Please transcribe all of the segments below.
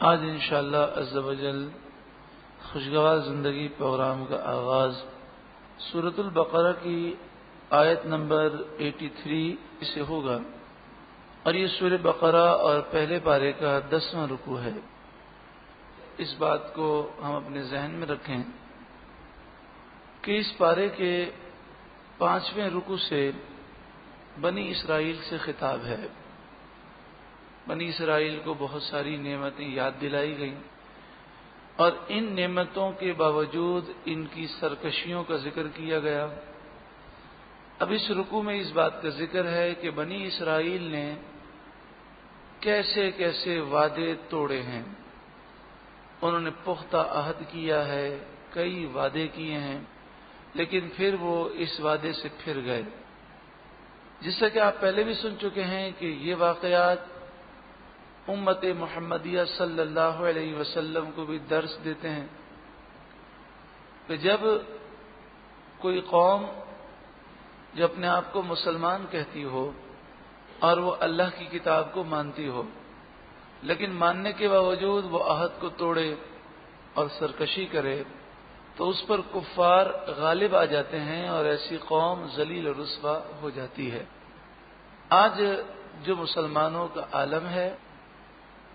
آج انشاءاللہ عز و جل خوشگوار زندگی پروگرام کا آغاز سورۃ البقرہ کی آیت نمبر 83 سے ہوگا، اور یہ سورہ بقرہ اور پہلے پارے کا 10واں رکوع ہے۔ اس بات کو ہم اپنے ذہن میں رکھیں کہ اس پارے کے 5ویں رکوع سے بنی اسرائیل سے خطاب ہے۔ بنی اسرائیل کو بہت ساری نعمتیں یاد دلائی گئیں، اور ان نعمتوں کے باوجود ان کی سرکشیوں کا ذکر کیا گیا۔ اب اس رکوع میں اس بات کا ذکر ہے کہ بنی اسرائیل نے کیسے کیسے وعدے توڑے ہیں۔ انہوں نے پختہ عہد کیا ہے، کئی وعدے کیے ہیں، لیکن پھر وہ اس وعدے سے پھر گئے۔ جس سے کہ آپ پہلے بھی سن چکے ہیں کہ یہ واقعات امت محمدیہ صلی اللہ علیہ وسلم کو بھی درس دیتے ہیں کہ جب کوئی قوم جو اپنے آپ کو مسلمان کہتی ہو اور وہ اللہ کی کتاب کو مانتی ہو، لیکن ماننے کے باوجود وہ عہد کو توڑے اور سرکشی کرے، تو اس پر کفار غالب آ جاتے ہیں اور ایسی قوم ذلیل و رسوا ہو جاتی ہے۔ آج جو مسلمانوں کا عالم ہے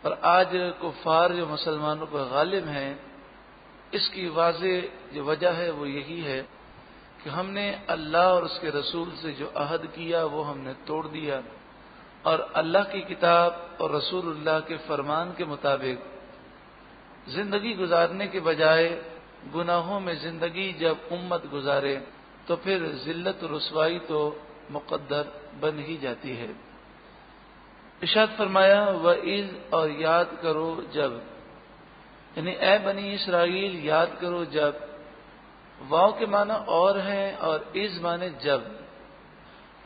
اور آج کفار جو مسلمانوں پر غالب ہیں، اس کی واضح جو وجہ ہے وہ یہی ہے کہ ہم نے اللہ اور اس کے رسول سے جو عہد کیا وہ ہم نے توڑ دیا، اور اللہ کی کتاب اور رسول اللہ کے فرمان کے مطابق زندگی گزارنے کے بجائے گناہوں میں زندگی جب امت گزارے تو پھر ذلت و رسوائی تو مقدر بن ہی جاتی ہے۔ ارشاد فرمایا وَإِذْ، اور یاد کرو جب، یعنی اے بنی اسرائیل یاد کرو جب۔ واو کے معنی اور ہیں اور از معنی جب،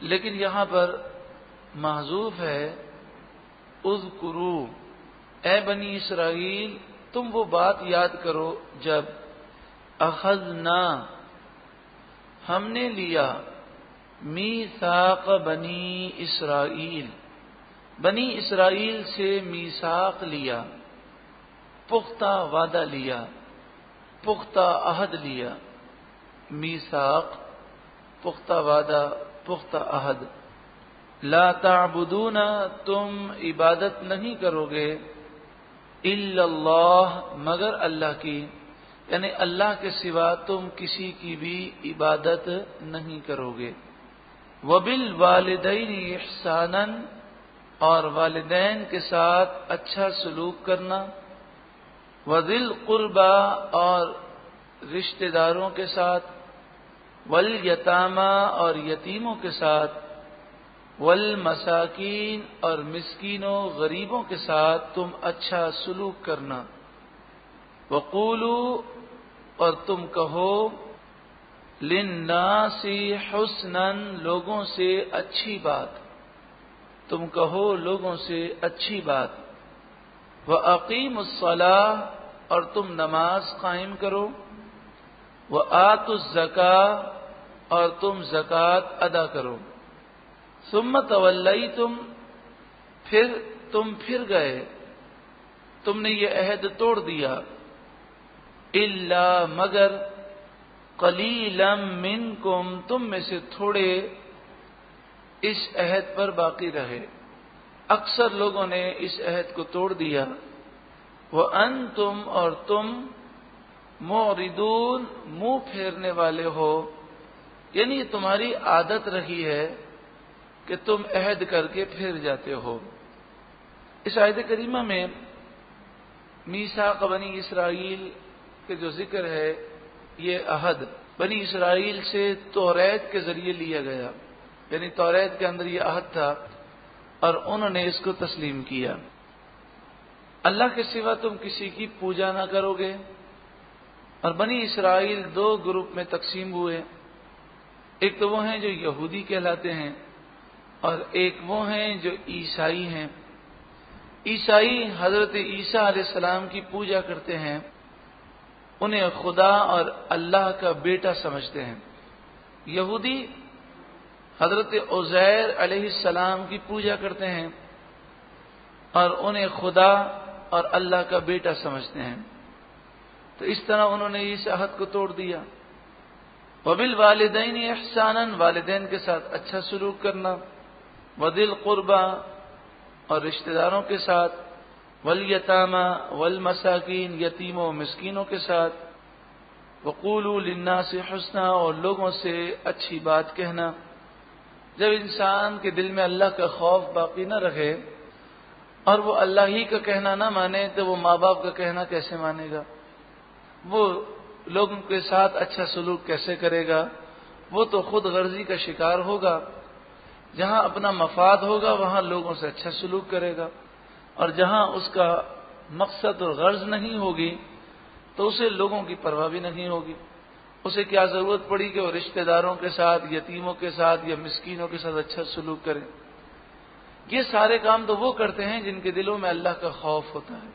لیکن یہاں پر محذوف ہے اذکروا، اے بنی اسرائیل تم وہ بات یاد کرو جب اخذنا، ہم نے لیا، میثاق بنی اسرائیل، بنی اسرائیل سے میثاق لیا، پختہ وعدہ لیا، پختہ عہد لیا۔ میثاق پختہ وعدہ، پختہ عہد۔ لا تعبدون، تم عبادت نہیں کرو گے، الا اللہ، مگر اللہ کی، یعنی اللہ کے سوا تم کسی کی بھی عبادت نہیں کرو گے۔ وبالوالدین احسانا، اور والدین کے ساتھ اچھا سلوک کرنا۔ وذی القربى، اور رشتہ داروں کے ساتھ۔ والیتامى، اور یتیموں کے ساتھ۔ والمساکین، اور مسکینوں غریبوں کے ساتھ تم اچھا سلوک کرنا۔ وقولوا، اور تم کہو، للناس حسنا، لوگوں سے اچھی بات، تم کہو لوگوں سے اچھی بات۔ وَأَقِيمُوا الصَّلَاةَ، اور تم نماز قائم کرو۔ وَآتُوا الزَّكَاةَ، اور تم زکوٰۃ ادا کرو۔ ثُمَّ تَوَلَّيْتُمْ، پھر تم پھر گئے، تم نے یہ عہد توڑ دیا۔ إِلَّا، مگر، قَلِيلًا مِّنْكُمْ، تم میں سے تھوڑے اس عہد پر باقی رہے، اکثر لوگوں نے اس عہد کو توڑ دیا۔ وَأَنْتُمْ، اور تم، مُعْرِضُونَ، منہ پھیرنے والے ہو، یعنی یہ تمہاری عادت رہی ہے کہ تم عہد کر کے پھر جاتے ہو۔ اس آیت کریمہ میں میثاق بنی اسرائیل کے جو ذکر ہے، یہ عہد بنی اسرائیل سے توریت کے ذریعے لیا گیا، یعنی توریت کے اندر یہ عہد تھا اور انہوں نے اس کو تسلیم کیا۔ اللہ کے سوا تم کسی کی پوجا نہ کرو گے۔ اور بنی اسرائیل 2 گروپ میں تقسیم ہوئے، ایک تو وہ ہیں جو یہودی کہلاتے ہیں، اور ایک وہ ہیں جو عیسائی ہیں۔ عیسائی حضرت عیسیٰ علیہ السلام کی پوجا کرتے ہیں، انہیں خدا اور اللہ کا بیٹا سمجھتے ہیں۔ یہودی حضرت عزیر علیہ السلام کی پوجا کرتے ہیں اور انہیں خدا اور اللہ کا بیٹا سمجھتے ہیں، تو اس طرح انہوں نے اس عہد کو توڑ دیا۔ وبالوالدین احسانا، والدین کے ساتھ اچھا سلوک کرنا، وذی القربى، اور رشتہ داروں کے ساتھ، والیتامى والمساکین، یتیموں و مسکینوں کے ساتھ، وقولوا للناس حسنا، اور لوگوں سے اچھی بات کہنا۔ جب انسان کے دل میں اللہ کا خوف باقی نہ رہے اور وہ اللہ ہی کا کہنا نہ مانے تو وہ ماں باپ کا کہنا کیسے مانے گا؟ وہ لوگوں کے ساتھ اچھا سلوک کیسے کرے گا؟ وہ تو خود غرضی کا شکار ہوگا۔ جہاں اپنا مفاد ہوگا وہاں لوگوں سے اچھا سلوک کرے گا، اور جہاں اس کا مقصد اور غرض نہیں ہوگی تو اسے لوگوں کی پرواہ بھی نہیں ہوگی۔ اسے کیا ضرورت پڑی کہ وہ رشتہ داروں کے ساتھ، یتیموں کے ساتھ یا مسکینوں کے ساتھ اچھا سلوک کرے؟ یہ سارے کام تو وہ کرتے ہیں جن کے دلوں میں اللہ کا خوف ہوتا ہے۔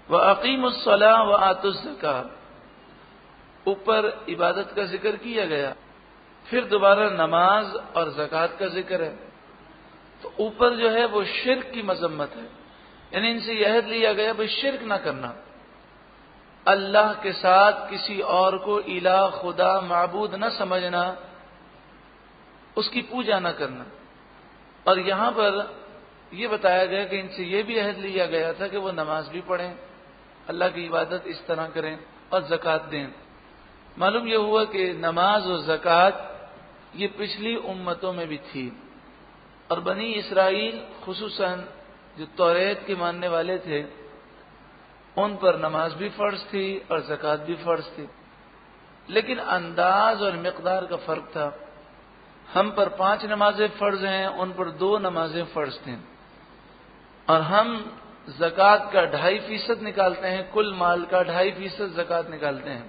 وَأَقِيمُوا الصَّلَاةَ وَآتُوا الزَّكَاةَ، اوپر عبادت کا ذکر کیا گیا، پھر دوبارہ نماز اور زکوٰۃ کا ذکر ہے۔ تو اوپر جو ہے وہ شرک کی مذمت ہے، یعنی ان سے یہ عہد لیا گیا بھائی شرک نہ کرنا، اللہ کے ساتھ کسی اور کو الہ، خدا، معبود نہ سمجھنا، اس کی پوجا نہ کرنا۔ اور یہاں پر یہ بتایا گیا کہ ان سے یہ بھی عہد لیا گیا تھا کہ وہ نماز بھی پڑھیں، اللہ کی عبادت اس طرح کریں اور زکوٰۃ دیں۔ معلوم یہ ہوا کہ نماز اور زکوٰۃ یہ پچھلی امتوں میں بھی تھی، اور بنی اسرائیل خصوصاً جو توریت کے ماننے والے تھے ان پر نماز بھی فرض تھی اور زکوٰۃ بھی فرض تھی، لیکن انداز اور مقدار کا فرق تھا۔ ہم پر 5 نمازیں فرض ہیں، ان پر 2 نمازیں فرض تھیں، اور ہم زکوٰۃ کا 2.5% نکالتے ہیں، کل مال کا 2.5% زکوٰۃ نکالتے ہیں،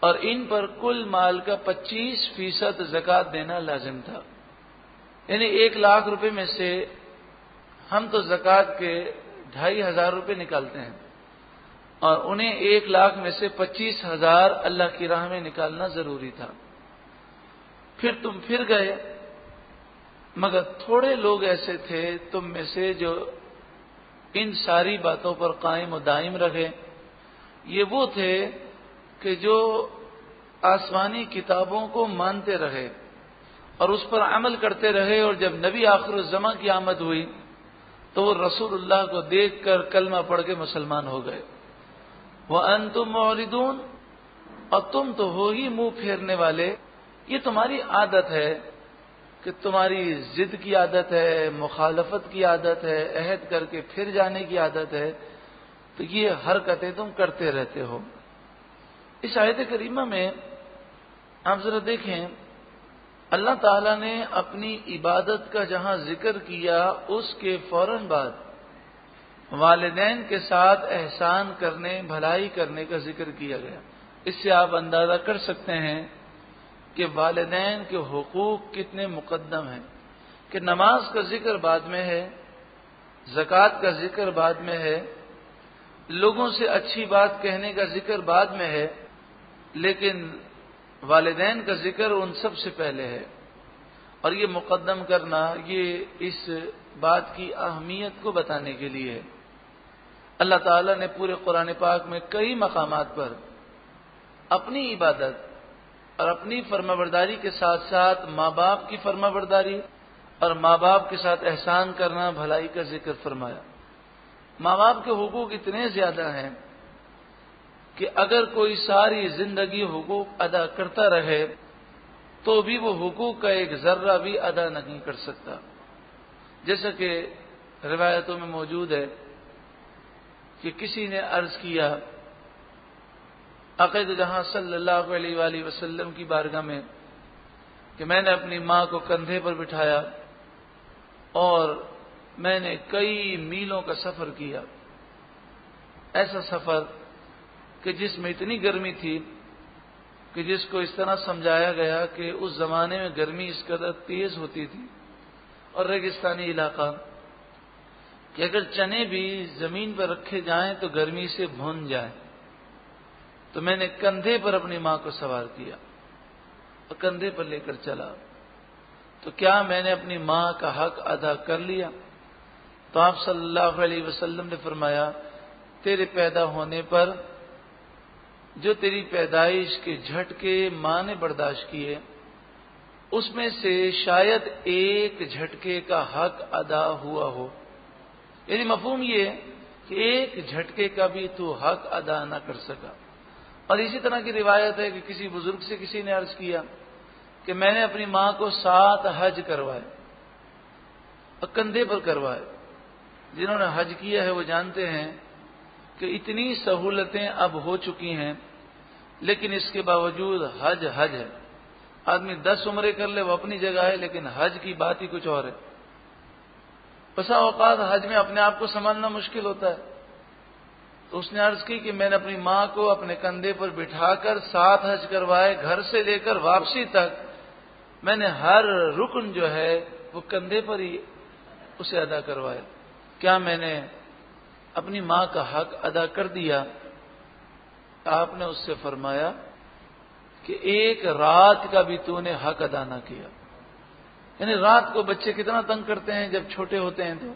اور ان پر کل مال کا 25% زکوٰۃ دینا لازم تھا۔ یعنی 1 لاکھ روپے میں سے ہم تو زکوٰۃ کے 2,500 روپے نکالتے ہیں، اور انہیں 1 لاکھ میں سے 25,000 اللہ کی راہ میں نکالنا ضروری تھا۔ پھر تم پھر گئے، مگر تھوڑے لوگ ایسے تھے تم میں سے جو ان ساری باتوں پر قائم و دائم رہے۔ یہ وہ تھے کہ جو آسمانی کتابوں کو مانتے رہے اور اس پر عمل کرتے رہے، اور جب نبی آخر الزماں کی آمد ہوئی تو وہ رسول اللہ کو دیکھ کر کلمہ پڑھ کے مسلمان ہو گئے۔ وَأَنْتُمْ مُعْرِضُونَ، اور تم تو ہو ہی منہ پھیرنے والے۔ یہ تمہاری عادت ہے کہ تمہاری ضد کی عادت ہے، مخالفت کی عادت ہے، عہد کر کے پھر جانے کی عادت ہے، تو یہ حرکتیں تم کرتے رہتے ہو۔ اس آیت کریمہ میں آپ ذرا دیکھیں، اللہ تعالیٰ نے اپنی عبادت کا جہاں ذکر کیا اس کے فوراً بعد والدین کے ساتھ احسان کرنے، بھلائی کرنے کا ذکر کیا گیا۔ اس سے آپ اندازہ کر سکتے ہیں کہ والدین کے حقوق کتنے مقدم ہیں، کہ نماز کا ذکر بعد میں ہے، زکوٰۃ کا ذکر بعد میں ہے، لوگوں سے اچھی بات کہنے کا ذکر بعد میں ہے، لیکن والدین کا ذکر ان سب سے پہلے ہے۔ اور یہ مقدم کرنا یہ اس بات کی اہمیت کو بتانے کے لیے ہے۔ اللہ تعالیٰ نے پورے قرآن پاک میں کئی مقامات پر اپنی عبادت اور اپنی فرمانبرداری کے ساتھ ساتھ ماں باپ کی فرمانبرداری اور ماں باپ کے ساتھ احسان کرنا، بھلائی کا ذکر فرمایا۔ ماں باپ کے حقوق اتنے زیادہ ہیں کہ اگر کوئی ساری زندگی حقوق ادا کرتا رہے تو بھی وہ حقوق کا ایک ذرہ بھی ادا نہیں کر سکتا۔ جیسا کہ روایتوں میں موجود ہے کہ کسی نے عرض کیا عقید جہاں صلی اللہ علیہ وآلہ وسلم کی بارگاہ میں کہ میں نے اپنی ماں کو کندھے پر بٹھایا اور میں نے کئی میلوں کا سفر کیا، ایسا سفر کہ جس میں اتنی گرمی تھی کہ جس کو اس طرح سمجھایا گیا کہ اس زمانے میں گرمی اس قدر تیز ہوتی تھی اور ریگستانی علاقہ کہ اگر چنے بھی زمین پر رکھے جائیں تو گرمی سے بھون جائیں۔ تو میں نے کندھے پر اپنی ماں کو سوار کیا اور کندھے پر لے کر چلا، تو کیا میں نے اپنی ماں کا حق ادا کر لیا؟ تو آپ صلی اللہ علیہ وسلم نے فرمایا تیرے پیدا ہونے پر جو تیری پیدائش کے جھٹکے ماں نے برداشت کیے اس میں سے شاید ایک جھٹکے کا حق ادا ہوا ہو. یعنی مفہوم یہ کہ ایک جھٹکے کا بھی تو حق ادا نہ کر سکا. اور اسی طرح کی روایت ہے کہ کسی بزرگ سے کسی نے عرض کیا کہ میں نے اپنی ماں کو 7 حج کروائے اور کندھے پر کروائے. جنہوں نے حج کیا ہے وہ جانتے ہیں کہ اتنی سہولتیں اب ہو چکی ہیں لیکن اس کے باوجود حج ہے. آدمی 10 عمرے کر لے وہ اپنی جگہ ہے لیکن حج کی بات ہی کچھ اور ہے. بسا اوقات حج میں اپنے آپ کو سنبھالنا مشکل ہوتا ہے. تو اس نے عرض کی کہ میں نے اپنی ماں کو اپنے کندھے پر بٹھا کر 7 حج کروائے. گھر سے لے کر واپسی تک میں نے ہر رکن جو ہے وہ کندھے پر ہی اسے ادا کروائے. کیا میں نے اپنی ماں کا حق ادا کر دیا؟ آپ نے اس سے فرمایا کہ ایک رات کا بھی تو نے حق ادا نہ کیا. یعنی رات کو بچے کتنا تنگ کرتے ہیں جب چھوٹے ہوتے ہیں. تو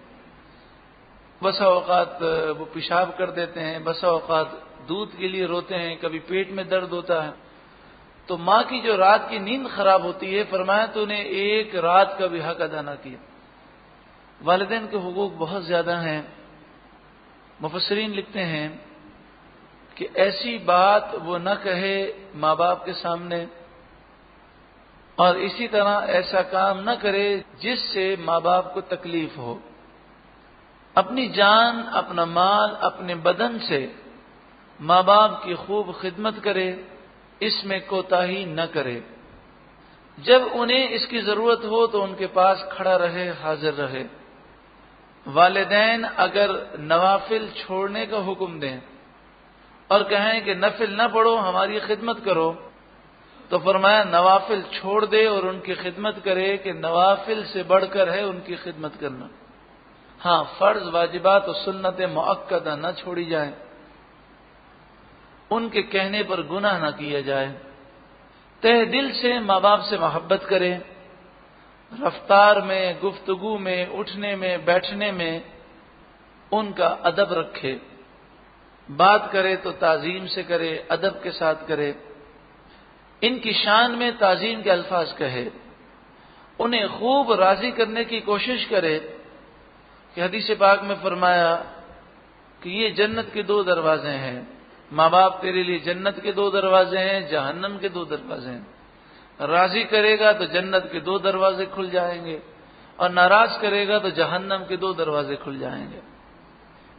بسا اوقات وہ پیشاب کر دیتے ہیں, بسا اوقات دودھ کے لیے روتے ہیں, کبھی پیٹ میں درد ہوتا ہے. تو ماں کی جو رات کی نیند خراب ہوتی ہے, فرمایا تو نے ایک رات کا بھی حق ادا نہ کیا. والدین کے حقوق بہت زیادہ ہیں. مفسرین لکھتے ہیں کہ ایسی بات وہ نہ کہے ماں باپ کے سامنے, اور اسی طرح ایسا کام نہ کرے جس سے ماں باپ کو تکلیف ہو. اپنی جان, اپنا مال, اپنے بدن سے ماں باپ کی خوب خدمت کرے, اس میں کوتاہی نہ کرے. جب انہیں اس کی ضرورت ہو تو ان کے پاس کھڑا رہے, حاضر رہے. والدین اگر نوافل چھوڑنے کا حکم دیں اور کہیں کہ نفل نہ پڑھو ہماری خدمت کرو, تو فرمایا نوافل چھوڑ دے اور ان کی خدمت کرے کہ نوافل سے بڑھ کر ہے ان کی خدمت کرنا. ہاں, فرض, واجبات اور سنتیں مؤکدہ نہ چھوڑی جائیں, ان کے کہنے پر گناہ نہ کیا جائے. تہ دل سے ماں باپ سے محبت کرے, رفتار میں, گفتگو میں, اٹھنے میں, بیٹھنے میں ان کا ادب رکھے. بات کرے تو تعظیم سے کرے, ادب کے ساتھ کرے. ان کی شان میں تعظیم کے الفاظ کہے. انہیں خوب راضی کرنے کی کوشش کرے کہ حدیث پاک میں فرمایا کہ یہ جنت کے 2 دروازے ہیں. ماں باپ تیرے لیے جنت کے 2 دروازے ہیں, جہنم کے 2 دروازے ہیں. راضی کرے گا تو جنت کے 2 دروازے کھل جائیں گے, اور ناراض کرے گا تو جہنم کے 2 دروازے کھل جائیں گے.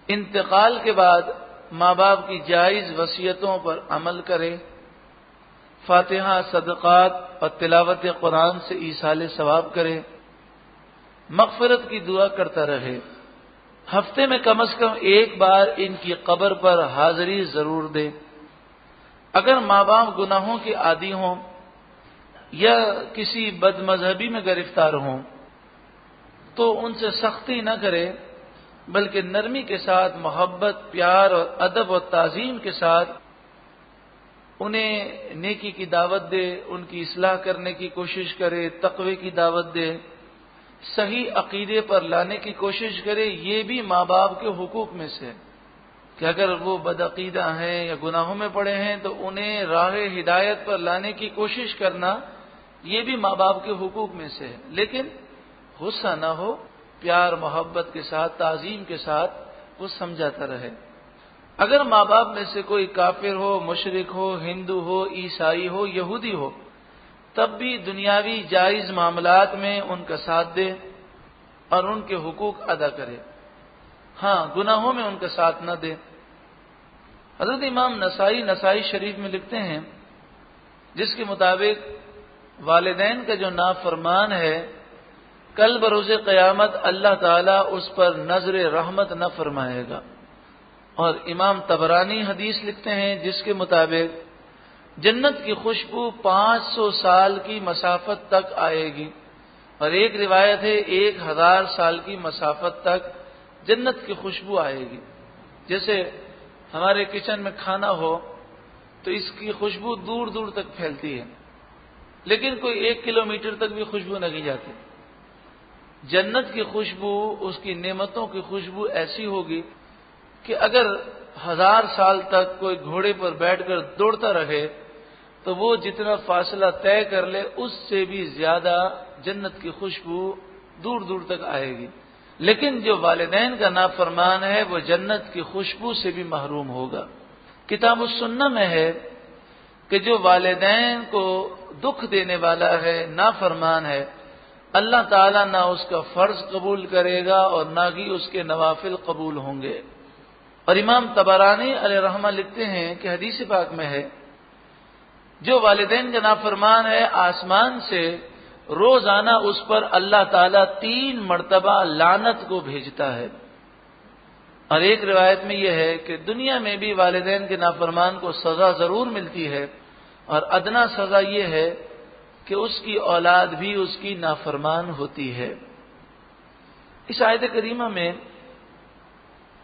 انتقال کے بعد ماں باپ کی جائز وصیتوں پر عمل کرے. فاتحہ, صدقات اور تلاوت قرآن سے ایصال ثواب کرے. مغفرت کی دعا کرتا رہے. ہفتے میں کم از کم 1 بار ان کی قبر پر حاضری ضرور دے. اگر ماں باپ گناہوں کے عادی ہوں یا کسی بد مذہبی میں گرفتار ہوں تو ان سے سختی نہ کرے, بلکہ نرمی کے ساتھ, محبت, پیار اور ادب و تعظیم کے ساتھ انہیں نیکی کی دعوت دے, ان کی اصلاح کرنے کی کوشش کرے, تقوی کی دعوت دے, صحیح عقیدے پر لانے کی کوشش کرے. یہ بھی ماں باپ کے حقوق میں سے کہ اگر وہ بدعقیدہ ہیں یا گناہوں میں پڑے ہیں تو انہیں راہ ہدایت پر لانے کی کوشش کرنا یہ بھی ماں باپ کے حقوق میں سے ہے. لیکن غصہ نہ ہو, پیار محبت کے ساتھ, تعظیم کے ساتھ وہ سمجھاتا رہے. اگر ماں باپ میں سے کوئی کافر ہو, مشرک ہو, ہندو ہو, عیسائی ہو, یہودی ہو, تب بھی دنیاوی جائز معاملات میں ان کا ساتھ دے اور ان کے حقوق ادا کرے. ہاں, گناہوں میں ان کا ساتھ نہ دے. حضرت امام نسائی شریف میں لکھتے ہیں جس کے مطابق والدین کا جو نافرمان ہے کل بروز قیامت اللہ تعالیٰ اس پر نظر رحمت نہ فرمائے گا. اور امام طبرانی حدیث لکھتے ہیں جس کے مطابق جنت کی خوشبو 500 سال کی مسافت تک آئے گی, اور ایک روایت ہے 1000 سال کی مسافت تک جنت کی خوشبو آئے گی. جیسے ہمارے کچن میں کھانا ہو تو اس کی خوشبو دور دور تک پھیلتی ہے, لیکن کوئی 1 کلومیٹر تک بھی خوشبو نہیں جاتی. جنت کی خوشبو، اس کی نعمتوں کی خوشبو ایسی ہوگی کہ اگر 1000 سال تک کوئی گھوڑے پر بیٹھ کر دوڑتا رہے تو وہ جتنا فاصلہ طے کر لے اس سے بھی زیادہ جنت کی خوشبو دور دور تک آئے گی. لیکن جو والدین کا نافرمان ہے وہ جنت کی خوشبو سے بھی محروم ہوگا. کتاب السنہ میں ہے کہ جو والدین کو دکھ دینے والا ہے، نافرمان ہے، اللہ تعالیٰ نہ اس کا فرض قبول کرے گا اور نہ ہی اس کے نوافل قبول ہوں گے. اور امام طبرانی علیہ رحمہ لکھتے ہیں کہ حدیث پاک میں ہے جو والدین کا نافرمان ہے آسمان سے روزانہ اس پر اللہ تعالیٰ 3 مرتبہ لعنت کو بھیجتا ہے. اور ایک روایت میں یہ ہے کہ دنیا میں بھی والدین کے نافرمان کو سزا ضرور ملتی ہے، اور ادنا سزا یہ ہے کہ اس کی اولاد بھی اس کی نافرمان ہوتی ہے. اس آیت کریمہ میں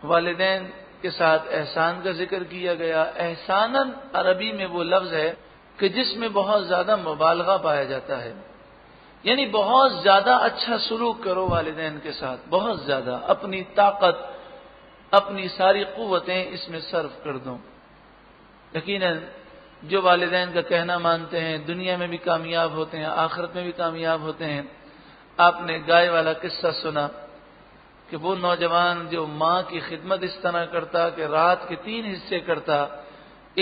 والدین کے ساتھ احسان کا ذکر کیا گیا. احساناً عربی میں وہ لفظ ہے کہ جس میں بہت زیادہ مبالغہ پایا جاتا ہے، یعنی بہت زیادہ اچھا سلوک کرو والدین کے ساتھ، بہت زیادہ اپنی طاقت، اپنی ساری قوتیں اس میں صرف کر دو. یقیناً جو والدین کا کہنا مانتے ہیں دنیا میں بھی کامیاب ہوتے ہیں، آخرت میں بھی کامیاب ہوتے ہیں. آپ نے گائے والا قصہ سنا کہ وہ نوجوان جو ماں کی خدمت اس طرح کرتا کہ رات کے 3 حصے کرتا،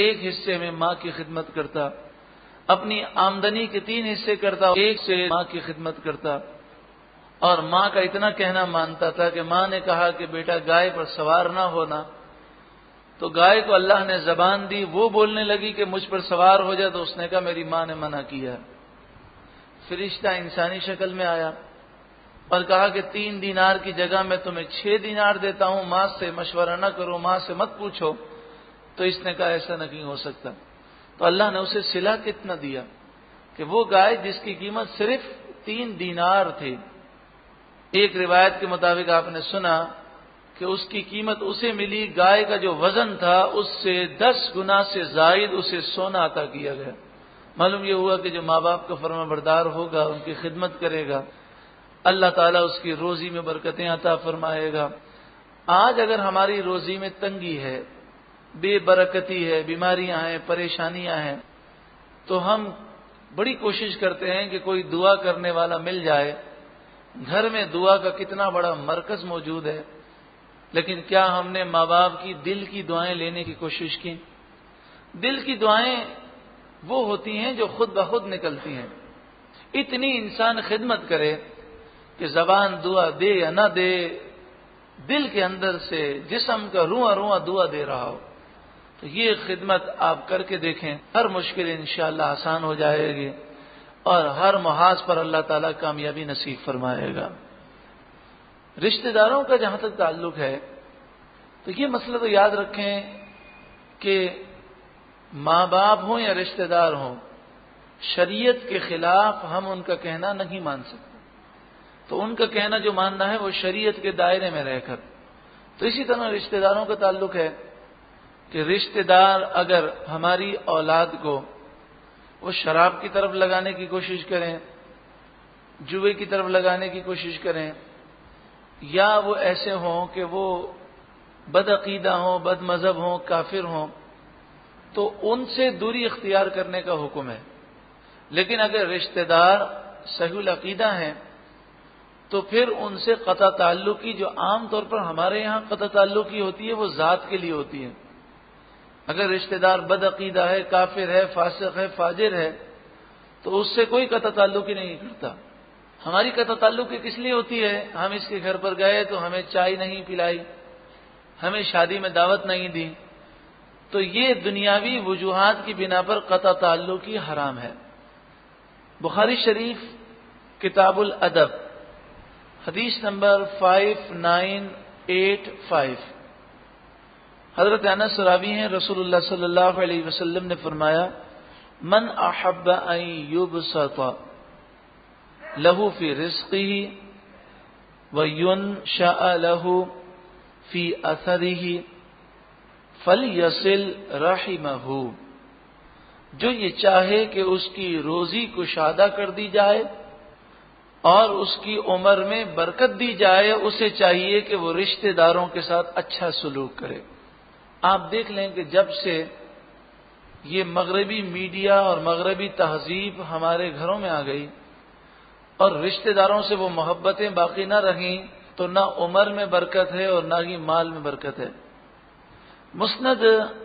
ایک حصے میں ماں کی خدمت کرتا، اپنی آمدنی کے 3 حصے کرتا، ایک سے ماں کی خدمت کرتا، اور ماں کا اتنا کہنا مانتا تھا کہ ماں نے کہا کہ بیٹا گائے پر سوار نہ ہونا، تو گائے کو اللہ نے زبان دی، وہ بولنے لگی کہ مجھ پر سوار ہو جائے، تو اس نے کہا میری ماں نے منع کیا. فرشتہ انسانی شکل میں آیا اور کہا کہ 3 دینار کی جگہ میں تمہیں 6 دینار دیتا ہوں، ماں سے مشورہ نہ کرو، ماں سے مت پوچھو. تو اس نے کہا ایسا نہیں ہو سکتا. تو اللہ نے اسے صلہ کتنا دیا کہ وہ گائے جس کی قیمت صرف 3 دینار تھی، ایک روایت کے مطابق آپ نے سنا کہ اس کی قیمت اسے ملی، گائے کا جو وزن تھا اس سے 10 گنا سے زائد اسے سونا عطا کیا گیا. معلوم یہ ہوا کہ جو ماں باپ کا فرما بردار ہوگا، ان کی خدمت کرے گا، اللہ تعالیٰ اس کی روزی میں برکتیں عطا فرمائے گا. آج اگر ہماری روزی میں تنگی ہے، بے برکتی ہے، بیماریاں ہیں، پریشانیاں ہیں، تو ہم بڑی کوشش کرتے ہیں کہ کوئی دعا کرنے والا مل جائے. گھر میں دعا کا کتنا بڑا مرکز موجود ہے، لیکن کیا ہم نے ماں باپ کی دل کی دعائیں لینے کی کوشش کی؟ دل کی دعائیں وہ ہوتی ہیں جو خود بخود نکلتی ہیں. اتنی انسان خدمت کرے کہ زبان دعا دے یا نہ دے، دل کے اندر سے جسم کا رواں رواں دعا دے رہا ہو، تو یہ خدمت آپ کر کے دیکھیں، ہر مشکل انشاءاللہ آسان ہو جائے گی اور ہر محاذ پر اللہ تعالیٰ کامیابی نصیب فرمائے گا. رشتہ داروں کا جہاں تک تعلق ہے تو یہ مسئلہ تو یاد رکھیں کہ ماں باپ ہوں یا رشتہ دار ہوں، شریعت کے خلاف ہم ان کا کہنا نہیں مان سکتے. تو ان کا کہنا جو ماننا ہے وہ شریعت کے دائرے میں رہ کر. تو اسی طرح رشتہ داروں کا تعلق ہے کہ رشتہ دار اگر ہماری اولاد کو وہ شراب کی طرف لگانے کی کوشش کریں، جوئے کی طرف لگانے کی کوشش کریں، یا وہ ایسے ہوں کہ وہ بدعقیدہ ہوں، بد مذہب ہوں، کافر ہوں، تو ان سے دوری اختیار کرنے کا حکم ہے. لیکن اگر رشتہ دار صحیح العقیدہ ہیں تو پھر ان سے قطع تعلقی جو عام طور پر ہمارے یہاں قطع تعلقی ہوتی ہے وہ ذات کے لیے ہوتی ہے. اگر رشتہ دار بدعقیدہ ہے، کافر ہے، فاسق ہے، فاجر ہے، تو اس سے کوئی قطع تعلقی نہیں کرتا. ہماری قطع تعلقی کس لیے ہوتی ہے؟ ہم اس کے گھر پر گئے تو ہمیں چائے نہیں پلائی، ہمیں شادی میں دعوت نہیں دی، تو یہ دنیاوی وجوہات کی بنا پر قطع تعلقی حرام ہے. بخاری شریف کتاب الادب حدیث نمبر 5985، حضرت انس راوی ہیں، رسول اللہ صلی اللہ علیہ وسلم نے فرمایا من احب ان یبسط له فی رزقه وینشأ له فی اثره فلیصل رحمہ، جو یہ چاہے کہ اس کی روزی کشادہ کر دی جائے اور اس کی عمر میں برکت دی جائے، اسے چاہیے کہ وہ رشتہ داروں کے ساتھ اچھا سلوک کرے۔ آپ دیکھ لیں کہ جب سے یہ مغربی میڈیا اور مغربی تہذیب ہمارے گھروں میں آ گئی اور رشتہ داروں سے وہ محبتیں باقی نہ رہیں، تو نہ عمر میں برکت ہے اور نہ ہی مال میں برکت ہے۔ مسند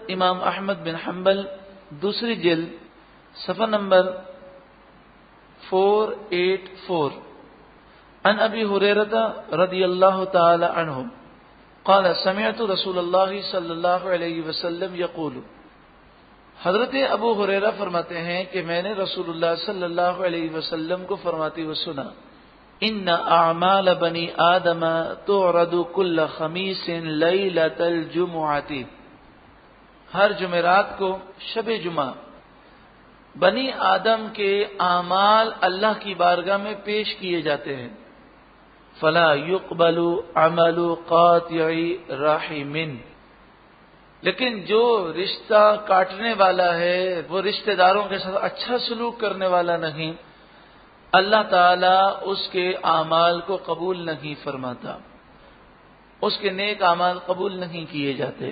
امام احمد بن حنبل دوسری جلد صفحہ نمبر 484 عن ابی ہریرہ رضی اللہ تعالی عنہ قال سمعت رسول اللہ صلی اللہ علیہ وسلم یقول، حضرت ابو ہریرہ فرماتے ہیں کہ میں نے رسول اللہ صلی اللہ علیہ وسلم کو فرماتے ہوئے سنا، ان اعمال بنی آدم تعرض کل خمیس لیلۃ الجمعۃ، ہر جمعرات کو شب جمعہ بنی آدم کے اعمال اللہ کی بارگاہ میں پیش کیے جاتے ہیں، فلا يقبل عمل قاطع رحم، لیکن جو رشتہ کاٹنے والا ہے، وہ رشتہ داروں کے ساتھ اچھا سلوک کرنے والا نہیں، اللہ تعالیٰ اس کے اعمال کو قبول نہیں فرماتا، اس کے نیک اعمال قبول نہیں کیے جاتے۔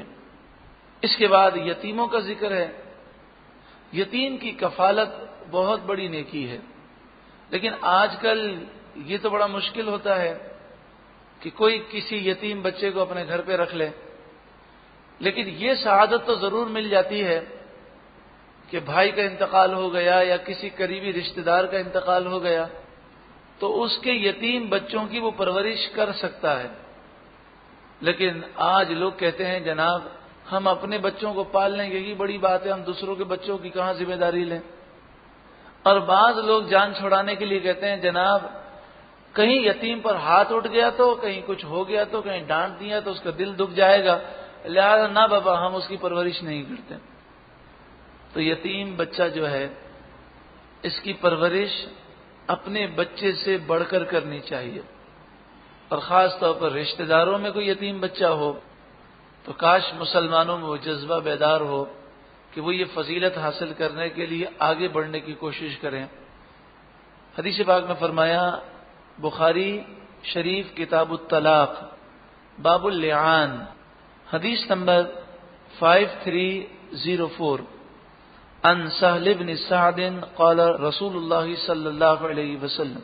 اس کے بعد یتیموں کا ذکر ہے۔ یتیم کی کفالت بہت بڑی نیکی ہے، لیکن آج کل یہ تو بڑا مشکل ہوتا ہے کہ کوئی کسی یتیم بچے کو اپنے گھر پہ رکھ لے، لیکن یہ سعادت تو ضرور مل جاتی ہے کہ بھائی کا انتقال ہو گیا یا کسی قریبی رشتہ دار کا انتقال ہو گیا تو اس کے یتیم بچوں کی وہ پرورش کر سکتا ہے۔ لیکن آج لوگ کہتے ہیں جناب ہم اپنے بچوں کو پال لیں گے، یہ بڑی بات ہے، ہم دوسروں کے بچوں کی کہاں ذمہ داری لیں۔ اور بعض لوگ جان چھڑانے کے لیے کہتے ہیں جناب کہیں یتیم پر ہاتھ اٹھ گیا تو، کہیں کچھ ہو گیا تو، کہیں ڈانٹ دیا تو اس کا دل دکھ جائے گا، لہذا نہ بابا ہم اس کی پرورش نہیں کرتے۔ تو یتیم بچہ جو ہے اس کی پرورش اپنے بچے سے بڑھ کر کرنی چاہیے، اور خاص طور پر رشتہ داروں میں کوئی یتیم بچہ ہو تو کاش مسلمانوں میں وہ جذبہ بیدار ہو کہ وہ یہ فضیلت حاصل کرنے کے لیے آگے بڑھنے کی کوشش کریں۔ حدیث پاک میں فرمایا، بخاری شریف کتاب الطلاق باب اللعان حدیث نمبر 5304 عن سہل بن سعد قال رسول اللہ صلی اللہ علیہ وسلم،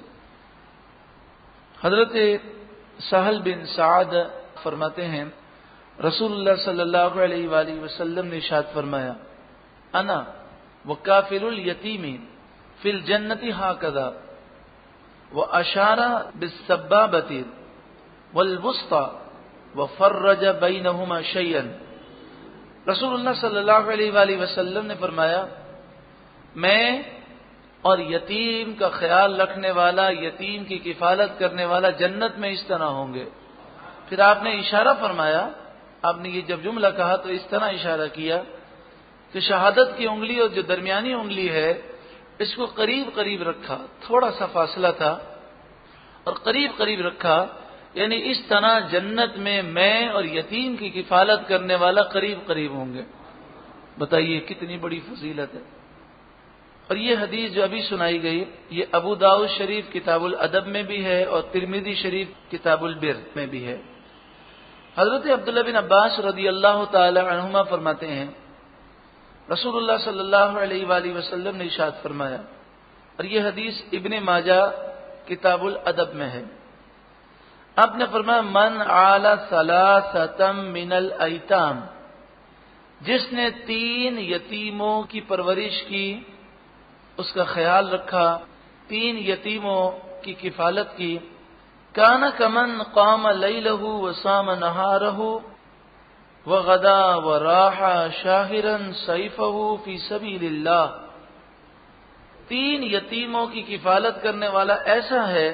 حضرت سہل بن سعد فرماتے ہیں رسول اللہ صلی اللہ علیہ وآلہ وسلم نے ارشاد فرمایا، انا وکافل الیتیم فی الجنۃ ھکذا واشار بالسبابۃ والوسطى وفرج بینہما شیئا۔ رسول اللہ صلی اللہ علیہ وآلہ وسلم نے فرمایا، میں اور یتیم کا خیال رکھنے والا، یتیم کی کفالت کرنے والا جنت میں اس طرح ہوں گے۔ پھر آپ نے اشارہ فرمایا، آپ نے یہ جب جملہ کہا تو اس طرح اشارہ کیا کہ شہادت کی انگلی اور جو درمیانی انگلی ہے اس کو قریب قریب رکھا، تھوڑا سا فاصلہ تھا اور قریب قریب رکھا، یعنی اس طرح جنت میں اور یتیم کی کفالت کرنے والا قریب قریب ہوں گے۔ بتائیے کتنی بڑی فضیلت ہے۔ اور یہ حدیث جو ابھی سنائی گئی یہ ابو داؤد شریف کتاب الادب میں بھی ہے اور ترمذی شریف کتاب البر میں بھی ہے۔ حضرت عبداللہ بن عباس رضی اللہ تعالی عنہما فرماتے ہیں رسول اللہ صلی اللہ علیہ وآلہ وسلم نے ارشاد فرمایا، اور یہ حدیث ابن ماجہ کتاب الادب میں ہے، آپ نے فرمایا من عال ثلاثۃ من الایتام، جس نے 3 یتیموں کی پرورش کی، اس کا خیال رکھا، 3 یتیموں کی کفالت کی، کان کمن قام لیلہ وصام نہارہ وغدا وراح شاہرا سیفہ فی سبیل اللہ، 3 یتیموں کی کفالت کرنے والا ایسا ہے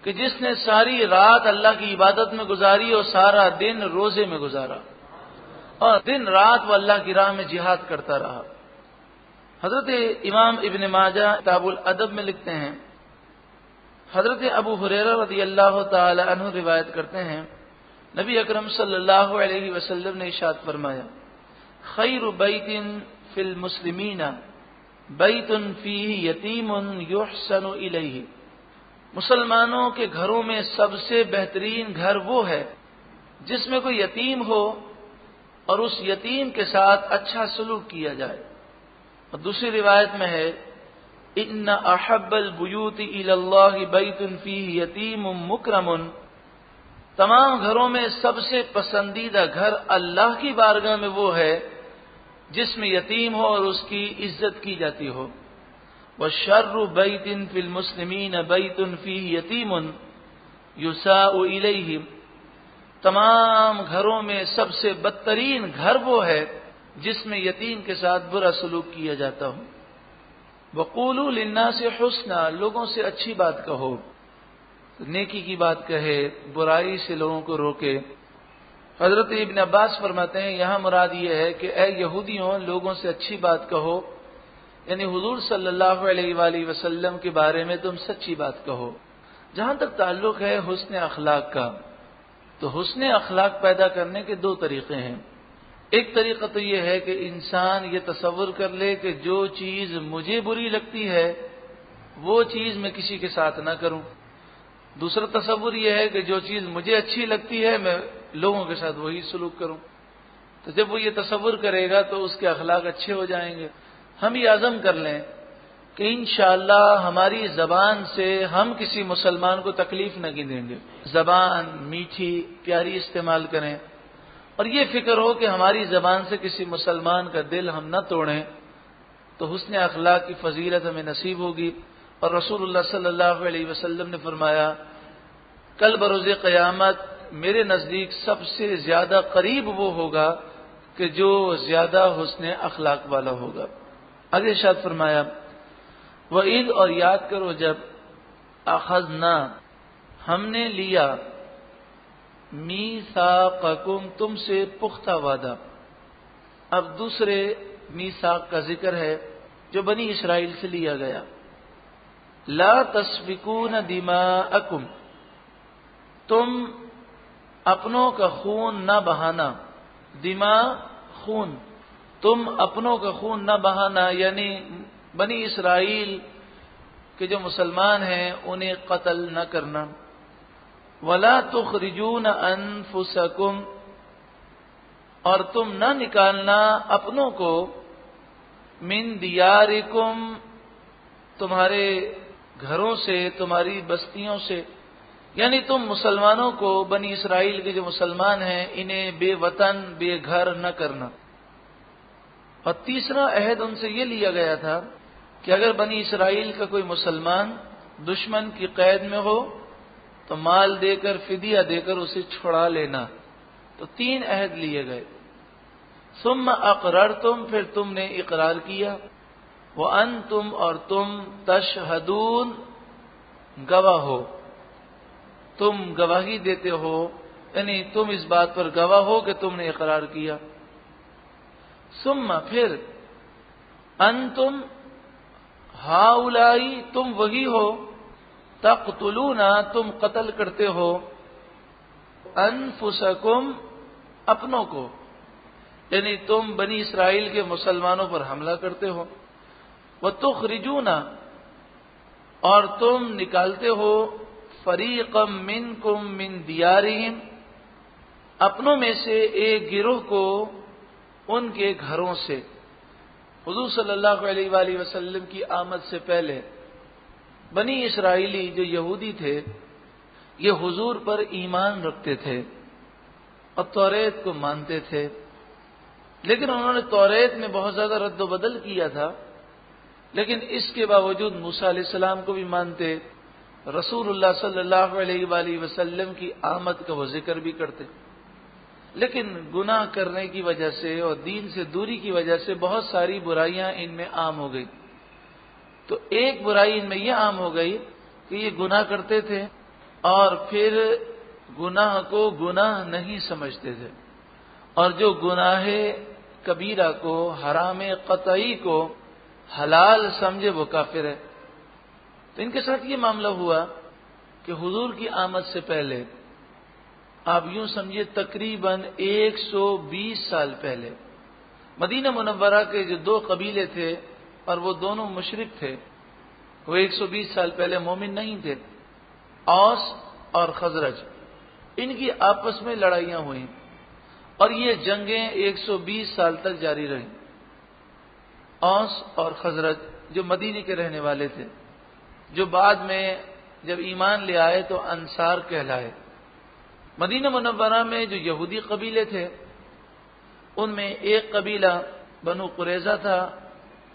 کہ جس نے ساری رات اللہ کی عبادت میں گزاری اور سارا دن روزے میں گزارا، اور دن رات وہ اللہ کی راہ میں جہاد کرتا رہا۔ حضرت امام ابن ماجہ کتاب الادب میں لکھتے ہیں، حضرت ابو ہریرہ رضی اللہ تعالی عنہ روایت کرتے ہیں، نبی اکرم صلی اللہ علیہ وسلم نے ارشاد فرمایا، خیر بیت فی المسلمین بیت فیہ یتیم یحسن الیہ مسلمانوں کے گھروں میں سب سے بہترین گھر وہ ہے جس میں کوئی یتیم ہو اور اس یتیم کے ساتھ اچھا سلوک کیا جائے. اور دوسری روایت میں ہے ان احب البیوت الی اللہ بیت فیہ یتیم مکرم، تمام گھروں میں سب سے پسندیدہ گھر اللہ کی بارگاہ میں وہ ہے جس میں یتیم ہو اور اس کی عزت کی جاتی ہو. وشر بیت فی المسلمین بیت فیہ یتیم یساء الیہ، تمام گھروں میں سب سے بدترین گھر وہ ہے جس میں یتیم کے ساتھ برا سلوک کیا جاتا ہو. وقولوا للناس حسنا، لوگوں سے اچھی بات کہو، نیکی کی بات کہے، برائی سے لوگوں کو روکے. حضرت ابن عباس فرماتے ہیں یہاں مراد یہ ہے کہ اے یہودیوں، لوگوں سے اچھی بات کہو، یعنی حضور صلی اللہ علیہ وآلہ وسلم کے بارے میں تم سچی بات کہو. جہاں تک تعلق ہے حسن اخلاق کا، تو حسن اخلاق پیدا کرنے کے دو طریقے ہیں. ایک طریقہ تو یہ ہے کہ انسان یہ تصور کر لے کہ جو چیز مجھے بری لگتی ہے وہ چیز میں کسی کے ساتھ نہ کروں. دوسرا تصور یہ ہے کہ جو چیز مجھے اچھی لگتی ہے میں لوگوں کے ساتھ وہی سلوک کروں. تو جب وہ یہ تصور کرے گا تو اس کے اخلاق اچھے ہو جائیں گے. ہم یہ عزم کر لیں کہ انشاءاللہ ہماری زبان سے ہم کسی مسلمان کو تکلیف نہ دیں گے، زبان میٹھی پیاری استعمال کریں، اور یہ فکر ہو کہ ہماری زبان سے کسی مسلمان کا دل ہم نہ توڑیں، تو حسن اخلاق کی فضیلت ہمیں نصیب ہوگی. اور رسول اللہ صلی اللہ علیہ وسلم نے فرمایا کل بروز قیامت میرے نزدیک سب سے زیادہ قریب وہ ہوگا کہ جو زیادہ حسن اخلاق والا ہوگا. آگے ارشاد فرمایا وَإِذْ، اور یاد کرو جب اخذنا، ہم نے لیا، میثاقکم، تم سے پختہ وعدہ. اب دوسرے میثاق کا ذکر ہے جو بنی اسرائیل سے لیا گیا. لا تسفکون دماءکم، تم اپنوں کا خون نہ بہانا. دماء خون، تم اپنوں کا خون نہ بہانا، یعنی بنی اسرائیل کے جو مسلمان ہیں انہیں قتل نہ کرنا. ولا تخرجون انفسکم، اور تم نہ نکالنا اپنوں کو، من دیارکم، تمہارے گھروں سے، تمہاری بستیوں سے، یعنی تم مسلمانوں کو، بنی اسرائیل کے جو مسلمان ہیں انہیں بے وطن بے گھر نہ کرنا. اور تیسرا عہد ان سے یہ لیا گیا تھا کہ اگر بنی اسرائیل کا کوئی مسلمان دشمن کی قید میں ہو تو مال دے کر، فدیہ دے کر اسے چھڑا لینا. تو تین عہد لیے گئے. ثم اقررتم، پھر تم نے اقرار کیا، وانتم، اور تم، تشہدون، گواہ ہو، تم گواہی دیتے ہو، یعنی تم اس بات پر گواہ ہو کہ تم نے اقرار کیا. ثم، پھر، انتم ہاؤلائی، تم وہی ہو، تقتلون، تم قتل کرتے ہو، انفسکم، اپنوں کو، یعنی تم بنی اسرائیل کے مسلمانوں پر حملہ کرتے ہو. وتخرجون، اور تم نکالتے ہو، فریقا منکم من دیارہم، اپنوں میں سے ایک گروہ کو ان کے گھروں سے. حضور صلی اللہ علیہ وآلہ وسلم کی آمد سے پہلے بنی اسرائیلی جو یہودی تھے یہ حضور پر ایمان رکھتے تھے اور توریت کو مانتے تھے، لیکن انہوں نے توریت میں بہت زیادہ رد و بدل کیا تھا. لیکن اس کے باوجود موسیٰ علیہ السلام کو بھی مانتے، رسول اللہ صلی اللہ علیہ وآلہ وسلم کی آمد کا وہ ذکر بھی کرتے. لیکن گناہ کرنے کی وجہ سے اور دین سے دوری کی وجہ سے بہت ساری برائیاں ان میں عام ہو گئی. تو ایک برائی ان میں یہ عام ہو گئی کہ یہ گناہ کرتے تھے اور پھر گناہ کو گناہ نہیں سمجھتے تھے، اور جو گناہ کبیرہ کو، حرام قطعی کو حلال سمجھے وہ کافر ہے. تو ان کے ساتھ یہ معاملہ ہوا کہ حضور کی آمد سے پہلے، آپ یوں سمجھے تقریباً 120 سال پہلے، مدینہ منورہ کے جو دو قبیلے تھے اور وہ دونوں مشرک تھے، وہ 120 سال پہلے مومن نہیں تھے. اوس اور خزرج، ان کی آپس میں لڑائیاں ہوئیں اور یہ جنگیں 120 سال تک جاری رہیں۔ اوس اور خزرج جو مدینے کے رہنے والے تھے، جو بعد میں جب ایمان لے آئے تو انصار کہلائے۔ مدینہ منورہ میں جو یہودی قبیلے تھے ان میں ایک قبیلہ بنو قریظہ تھا،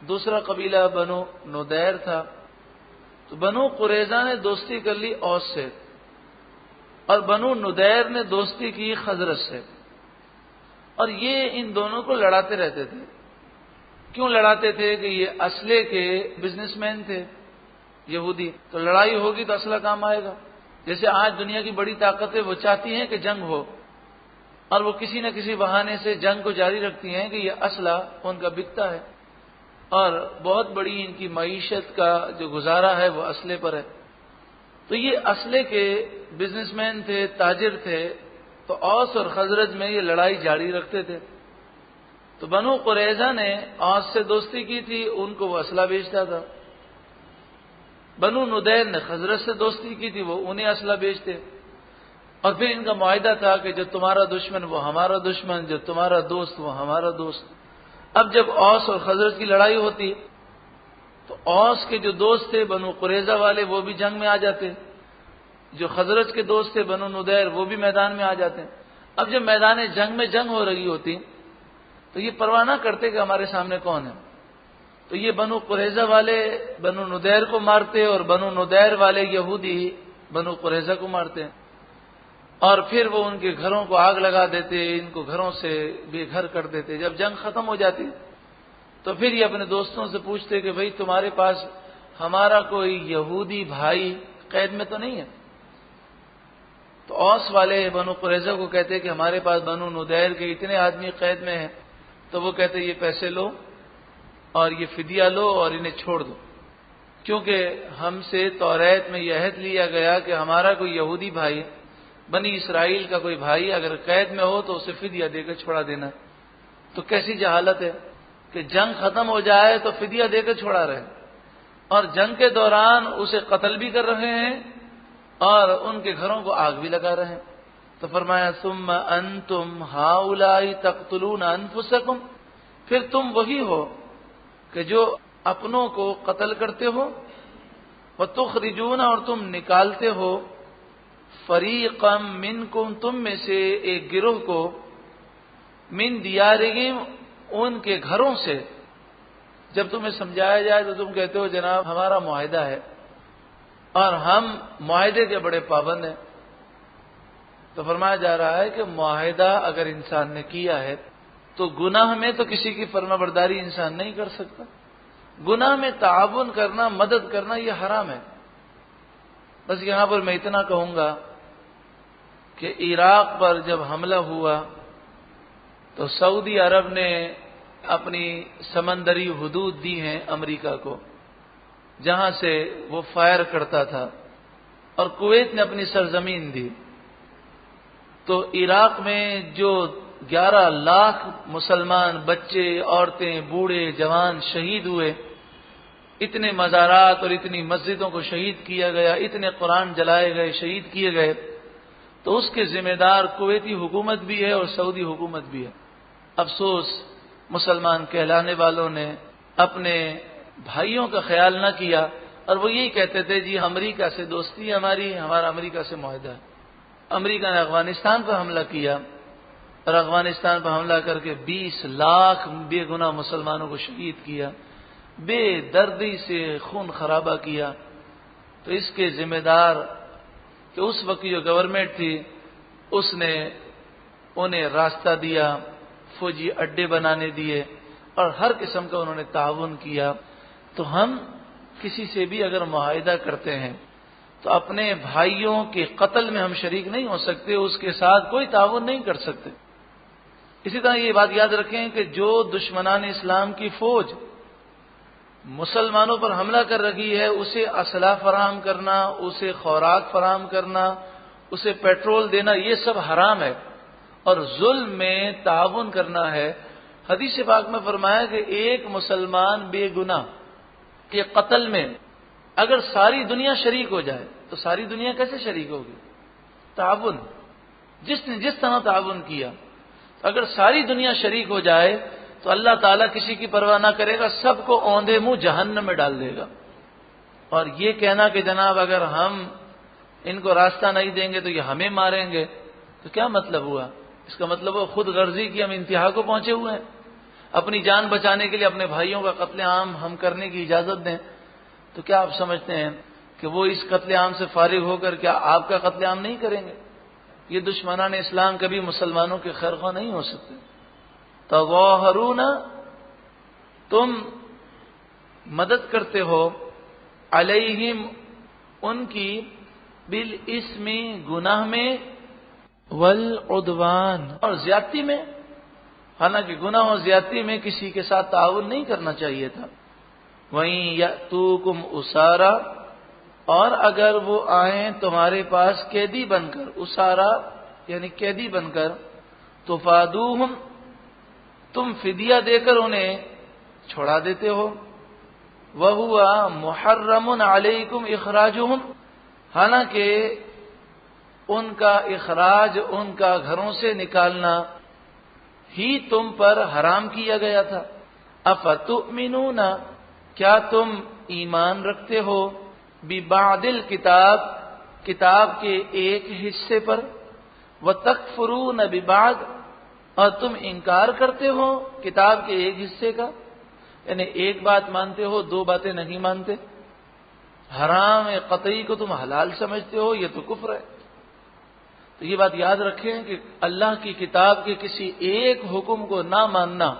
دوسرا قبیلہ بنو نضیر تھا۔ تو بنو قریظہ نے دوستی کر لی اوس سے اور بنو نضیر نے دوستی کی خزرج سے، اور یہ ان دونوں کو لڑاتے رہتے تھے۔ کیوں لڑاتے تھے؟ کہ یہ اسلحے کے بزنس مین تھے یہودی، تو لڑائی ہوگی تو اسلحہ کام آئے گا۔ جیسے آج دنیا کی بڑی طاقتیں وہ چاہتی ہیں کہ جنگ ہو، اور وہ کسی نہ کسی بہانے سے جنگ کو جاری رکھتی ہیں کہ یہ اسلحہ ان کا بکتا ہے، اور بہت بڑی ان کی معیشت کا جو گزارا ہے وہ اسلحے پر ہے۔ تو یہ اسلحے کے بزنس مین تھے، تاجر تھے، تو اوس اور خزرج میں یہ لڑائی جاری رکھتے تھے۔ تو بنو قریظہ نے اوس سے دوستی کی تھی، ان کو وہ اسلحہ بیچتا تھا۔ بنو نضیر نے خزرج سے دوستی کی تھی، وہ انہیں اسلحہ بیچتے۔ اور پھر ان کا معاہدہ تھا کہ جو تمہارا دشمن وہ ہمارا دشمن، جو تمہارا دوست وہ ہمارا دوست۔ اب جب اوس اور خزرج کی لڑائی ہوتی تو اوس کے جو دوست تھے بنو قریظہ والے وہ بھی جنگ میں آ جاتے، جو خزرج کے دوست تھے بنو نضیر وہ بھی میدان میں آ جاتے۔ اب جب میدان جنگ میں جنگ ہو رہی ہوتی تو یہ پرواہ نہ کرتے کہ ہمارے سامنے کون ہے، تو یہ بنو قریظہ والے بنو نضیر کو مارتے اور بنو نضیر والے یہودی بنو قریظہ کو مارتے، اور پھر وہ ان کے گھروں کو آگ لگا دیتے، ان کو گھروں سے بے گھر کر دیتے۔ جب جنگ ختم ہو جاتی تو پھر یہ اپنے دوستوں سے پوچھتے کہ بھئی تمہارے پاس ہمارا کوئی یہودی بھائی قید میں تو نہیں ہے؟ تو اوس والے بنو قریظہ کو کہتے کہ ہمارے پاس بنو نضیر کے اتنے آدمی قید میں ہیں، تو وہ کہتے یہ پیسے لو اور یہ فدیہ لو اور انہیں چھوڑ دو، کیونکہ ہم سے توریت میں یہ عہد لیا گیا کہ ہمارا کوئی یہودی بھائی، بنی اسرائیل کا کوئی بھائی اگر قید میں ہو تو اسے فدیہ دے کر چھڑا دینا۔ تو کیسی جہالت ہے کہ جنگ ختم ہو جائے تو فدیہ دے کر چھڑا رہے، اور جنگ کے دوران اسے قتل بھی کر رہے ہیں اور ان کے گھروں کو آگ بھی لگا رہے ہیں۔ تو فرمایا ثم انتم ہؤلاء تقتلون انفسکم، پھر تم وہی ہو کہ جو اپنوں کو قتل کرتے ہو، وتخرجون اور تم نکالتے ہو، فریقا منکم تم میں سے ایک گروہ کو، من دیارہم ان کے گھروں سے۔ جب تمہیں سمجھایا جائے تو تم کہتے ہو جناب ہمارا معاہدہ ہے اور ہم معاہدے کے بڑے پابند ہیں۔ تو فرمایا جا رہا ہے کہ معاہدہ اگر انسان نے کیا ہے تو گناہ میں تو کسی کی فرما برداری انسان نہیں کر سکتا، گناہ میں تعاون کرنا، مدد کرنا یہ حرام ہے۔ بس یہاں پر میں اتنا کہوں گا کہ عراق پر جب حملہ ہوا تو سعودی عرب نے اپنی سمندری حدود دی ہیں امریکہ کو، جہاں سے وہ فائر کرتا تھا، اور کویت نے اپنی سرزمین دی۔ تو عراق میں جو 11 لاکھ مسلمان بچے، عورتیں، بوڑھے، جوان شہید ہوئے، اتنے مزارات اور اتنی مسجدوں کو شہید کیا گیا، اتنے قرآن جلائے گئے، شہید کیے گئے، تو اس کے ذمہ دار کویتی حکومت بھی ہے اور سعودی حکومت بھی ہے۔ افسوس مسلمان کہلانے والوں نے اپنے بھائیوں کا خیال نہ کیا، اور وہ یہی کہتے تھے جی امریکہ سے دوستی ہماری، ہمارا امریکہ سے معاہدہ ہے۔ امریکہ نے افغانستان پر حملہ کیا اور افغانستان پر حملہ کر کے 20 لاکھ بے گناہ مسلمانوں کو شہید کیا، بے دردی سے خون خرابہ کیا۔ تو اس کے ذمہ دار کہ اس وقت جو گورنمنٹ تھی اس نے انہیں راستہ دیا، فوجی اڈے بنانے دیے اور ہر قسم کا انہوں نے تعاون کیا۔ تو ہم کسی سے بھی اگر معاہدہ کرتے ہیں تو اپنے بھائیوں کے قتل میں ہم شریک نہیں ہو سکتے، اس کے ساتھ کوئی تعاون نہیں کر سکتے۔ اسی طرح یہ بات یاد رکھیں کہ جو دشمنان اسلام کی فوج مسلمانوں پر حملہ کر رہی ہے اسے اسلحہ فراہم کرنا، اسے خوراک فراہم کرنا، اسے پیٹرول دینا، یہ سب حرام ہے، اور ظلم میں تعاون کرنا ہے۔ حدیث پاک میں فرمایا کہ ایک مسلمان بے گناہ کے قتل میں اگر ساری دنیا شریک ہو جائے تو ساری دنیا کیسے شریک ہوگی؟ تعاون، جس نے جس طرح تعاون کیا، اگر ساری دنیا شریک ہو جائے تو اللہ تعالیٰ کسی کی پرواہ نہ کرے گا، سب کو اوندے منہ جہنم میں ڈال دے گا۔ اور یہ کہنا کہ جناب اگر ہم ان کو راستہ نہیں دیں گے تو یہ ہمیں ماریں گے، تو کیا مطلب ہوا؟ اس کا مطلب وہ خود غرضی کی ہم انتہا کو پہنچے ہوئے ہیں، اپنی جان بچانے کے لیے اپنے بھائیوں کا قتل عام ہم کرنے کی اجازت دیں۔ تو کیا آپ سمجھتے ہیں کہ وہ اس قتل عام سے فارغ ہو کر کیا آپ کا قتل عام نہیں کریں گے؟ یہ دشمنان اسلام کبھی مسلمانوں کے خیرخواہ نہیں ہو سکتے۔ تظاہرون، تم مدد کرتے ہو، علیہم، ان کی، بالاسم، گناہ میں، والعدوان، اور زیادتی میں، حالانکہ گناہ اور زیادتی میں کسی کے ساتھ تعاون نہیں کرنا چاہیے تھا۔ وَإِن يَأْتُوكُمْ أُسَارَىٰ، اور اگر وہ آئیں تمہارے پاس قیدی بن کر، اسارا یعنی قیدی بن کر، تفادوہم، تم فدیہ دے کر انہیں چھوڑا دیتے ہو، وَهُوَ مُحَرَّمٌ عَلَيْكُمْ إِخْرَاجُهُمْ، حالانکہ ان کا اخراج، ان کا گھروں سے نکالنا ہی تم پر حرام کیا گیا تھا۔ افتؤمنون، کیا تم ایمان رکھتے ہو، ببعض الکتاب، کتاب کے ایک حصے پر، وتکفرون ببعض، اور تم انکار کرتے ہو کتاب کے ایک حصے کا، یعنی ایک بات مانتے ہو، دو باتیں نہیں مانتے، حرام قطعی کو تم حلال سمجھتے ہو، یہ تو کفر ہے۔ تو یہ بات یاد رکھیں کہ اللہ کی کتاب کے کسی ایک حکم کو نہ ماننا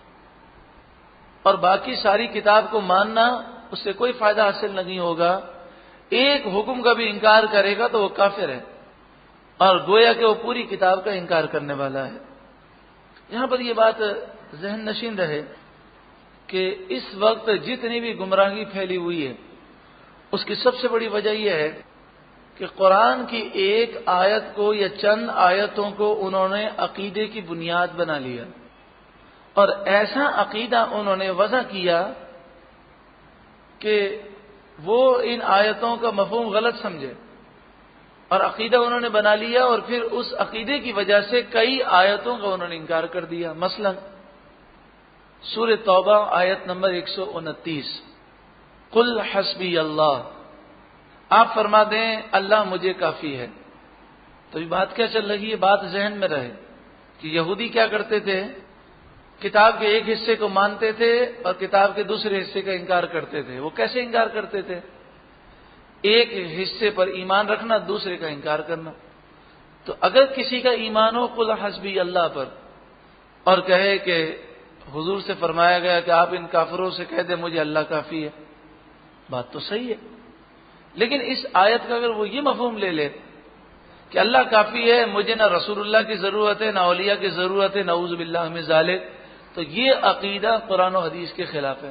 اور باقی ساری کتاب کو ماننا، اس سے کوئی فائدہ حاصل نہیں ہوگا۔ ایک حکم کا بھی انکار کرے گا تو وہ کافر ہے، اور گویا کہ وہ پوری کتاب کا انکار کرنے والا ہے۔ یہاں پر یہ بات ذہن نشین رہے کہ اس وقت جتنی بھی گمراہی پھیلی ہوئی ہے، اس کی سب سے بڑی وجہ یہ ہے کہ قرآن کی ایک آیت کو یا چند آیتوں کو انہوں نے عقیدے کی بنیاد بنا لیا، اور ایسا عقیدہ انہوں نے وضع کیا کہ وہ ان آیتوں کا مفہوم غلط سمجھے، اور عقیدہ انہوں نے بنا لیا، اور پھر اس عقیدے کی وجہ سے کئی آیتوں کا انہوں نے انکار کر دیا۔ مثلا سورہ توبہ آیت نمبر 129، قل حسبی اللہ، آپ فرما دیں اللہ مجھے کافی ہے۔ تو یہ بات کیا چل رہی ہے؟ بات ذہن میں رہے کہ یہودی کیا کرتے تھے، کتاب کے ایک حصے کو مانتے تھے اور کتاب کے دوسرے حصے کا انکار کرتے تھے۔ وہ کیسے انکار کرتے تھے؟ ایک حصے پر ایمان رکھنا، دوسرے کا انکار کرنا۔ تو اگر کسی کا ایمان ہو قل حسبی اللہ پر، اور کہے کہ حضور سے فرمایا گیا کہ آپ ان کافروں سے کہہ دیں مجھے اللہ کافی ہے، بات تو صحیح ہے، لیکن اس آیت کا اگر وہ یہ مفہوم لے لے کہ اللہ کافی ہے، مجھے نہ رسول اللہ کی ضرورت ہے، نہ اولیاء کی ضرورت ہے، نعوذ باللہ من ذالک، تو یہ عقیدہ قرآن و حدیث کے خلاف ہے۔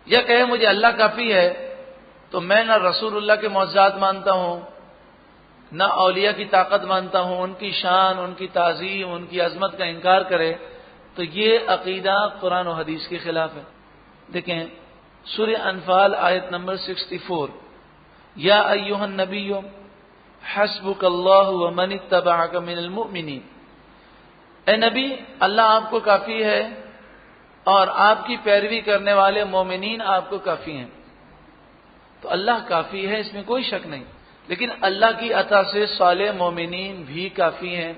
یا کہے مجھے اللہ کافی ہے تو میں نہ رسول اللہ کے معجزات مانتا ہوں، نہ اولیاء کی طاقت مانتا ہوں، ان کی شان، ان کی تعظیم، ان کی عظمت کا انکار کرے، تو یہ عقیدہ قرآن و حدیث کے خلاف ہے۔ دیکھیں سورہ انفال آیت نمبر 64، یا ایھا النبی حسبک اللہ ومن اتبعک من المؤمنین، اے نبی اللہ آپ کو کافی ہے اور آپ کی پیروی کرنے والے مومنین آپ کو کافی ہیں۔ تو اللہ کافی ہے، اس میں کوئی شک نہیں، لیکن اللہ کی عطا سے صالح مومنین بھی کافی ہیں،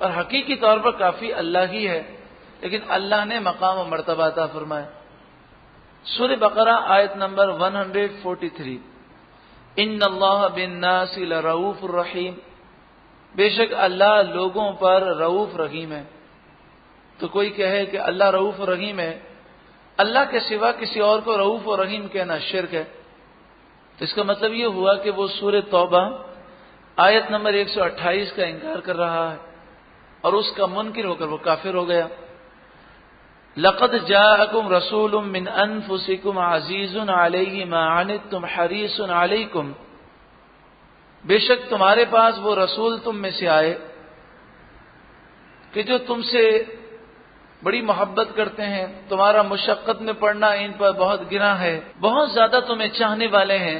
اور حقیقی طور پر کافی اللہ ہی ہے، لیکن اللہ نے مقام و مرتبہ عطا فرمایا۔ سورہ بقرہ آیت نمبر 143، ان اللہ بالناس لرؤوف الرحیم، بے شک اللہ لوگوں پر رؤوف رحیم ہے۔ تو کوئی کہے کہ اللہ رؤوف رحیم ہے، اللہ کے سوا کسی اور کو رؤوف و رحیم کہنا شرک ہے، تو اس کا مطلب یہ ہوا کہ وہ سورہ توبہ آیت نمبر 128 کا انکار کر رہا ہے، اور اس کا منکر ہو کر وہ کافر ہو گیا۔ لقد جاءکم رسول من انفسکم عزیز علیہ ما عنتم حریص علیکم، بے شک تمہارے پاس وہ رسول تم میں سے آئے کہ جو تم سے بڑی محبت کرتے ہیں، تمہارا مشقت میں پڑنا ان پر بہت گراں ہے، بہت زیادہ تمہیں چاہنے والے ہیں،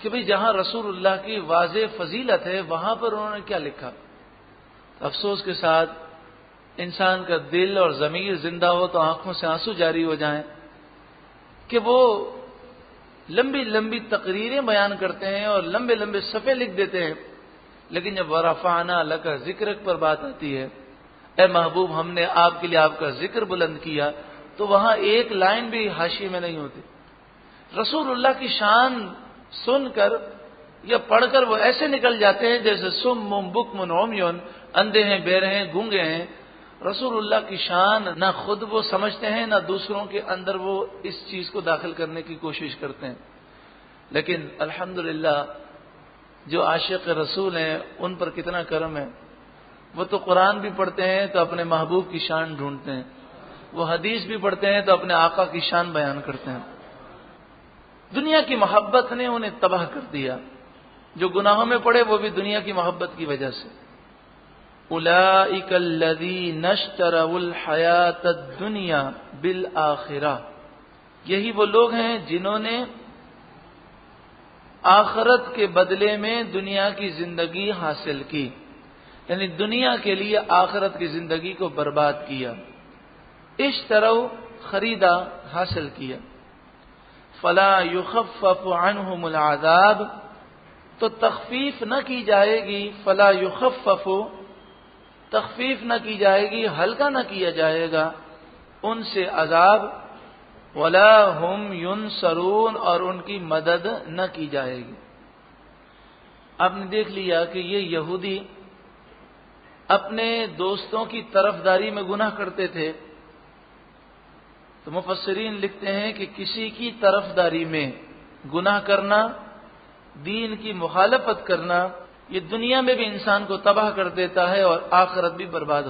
کہ بھئی جہاں رسول اللہ کی واضح فضیلت ہے وہاں پر انہوں نے کیا لکھا. افسوس کے ساتھ انسان کا دل اور ضمیر زندہ ہو تو آنکھوں سے آنسو جاری ہو جائیں کہ وہ لمبی لمبی تقریریں بیان کرتے ہیں اور لمبے لمبے صفحے لکھ دیتے ہیں، لیکن جب ورفعنا لک ذکرک پر بات آتی ہے، اے محبوب ہم نے آپ کے لیے آپ کا ذکر بلند کیا، تو وہاں ایک لائن بھی حاشیے میں نہیں ہوتی. رسول اللہ کی شان سن کر یا پڑھ کر وہ ایسے نکل جاتے ہیں جیسے سم بکم عمی، اندھے ہیں، بہرے ہیں، گونگے ہیں. رسول اللہ کی شان نہ خود وہ سمجھتے ہیں نہ دوسروں کے اندر وہ اس چیز کو داخل کرنے کی کوشش کرتے ہیں. لیکن الحمدللہ جو عاشق رسول ہیں ان پر کتنا کرم ہے. وہ تو قرآن بھی پڑھتے ہیں تو اپنے محبوب کی شان ڈھونڈتے ہیں، وہ حدیث بھی پڑھتے ہیں تو اپنے آقا کی شان بیان کرتے ہیں. دنیا کی محبت نے انہیں تباہ کر دیا. جو گناہوں میں پڑے وہ بھی دنیا کی محبت کی وجہ سے. اولئک الذین اشتروا الحیاۃ الدنیا بالآخرہ، یہی وہ لوگ ہیں جنہوں نے آخرت کے بدلے میں دنیا کی زندگی حاصل کی، یعنی دنیا کے لیے آخرت کی زندگی کو برباد کیا. اشتروا خریدا، حاصل کیا. فلا یخفف عنہم العذاب، تو تخفیف نہ کی جائے گی. فلا یخفف، تخفیف نہ کی جائے گی، ہلکا نہ کیا جائے گا ان سے عذاب. ولا ہم ینصرون، اور ان کی مدد نہ کی جائے گی. آپ نے دیکھ لیا کہ یہ یہودی اپنے دوستوں کی طرفداری میں گناہ کرتے تھے، تو مفسرین لکھتے ہیں کہ کسی کی طرفداری میں گناہ کرنا، دین کی مخالفت کرنا، یہ دنیا میں بھی انسان کو تباہ کر دیتا ہے اور آخرت بھی برباد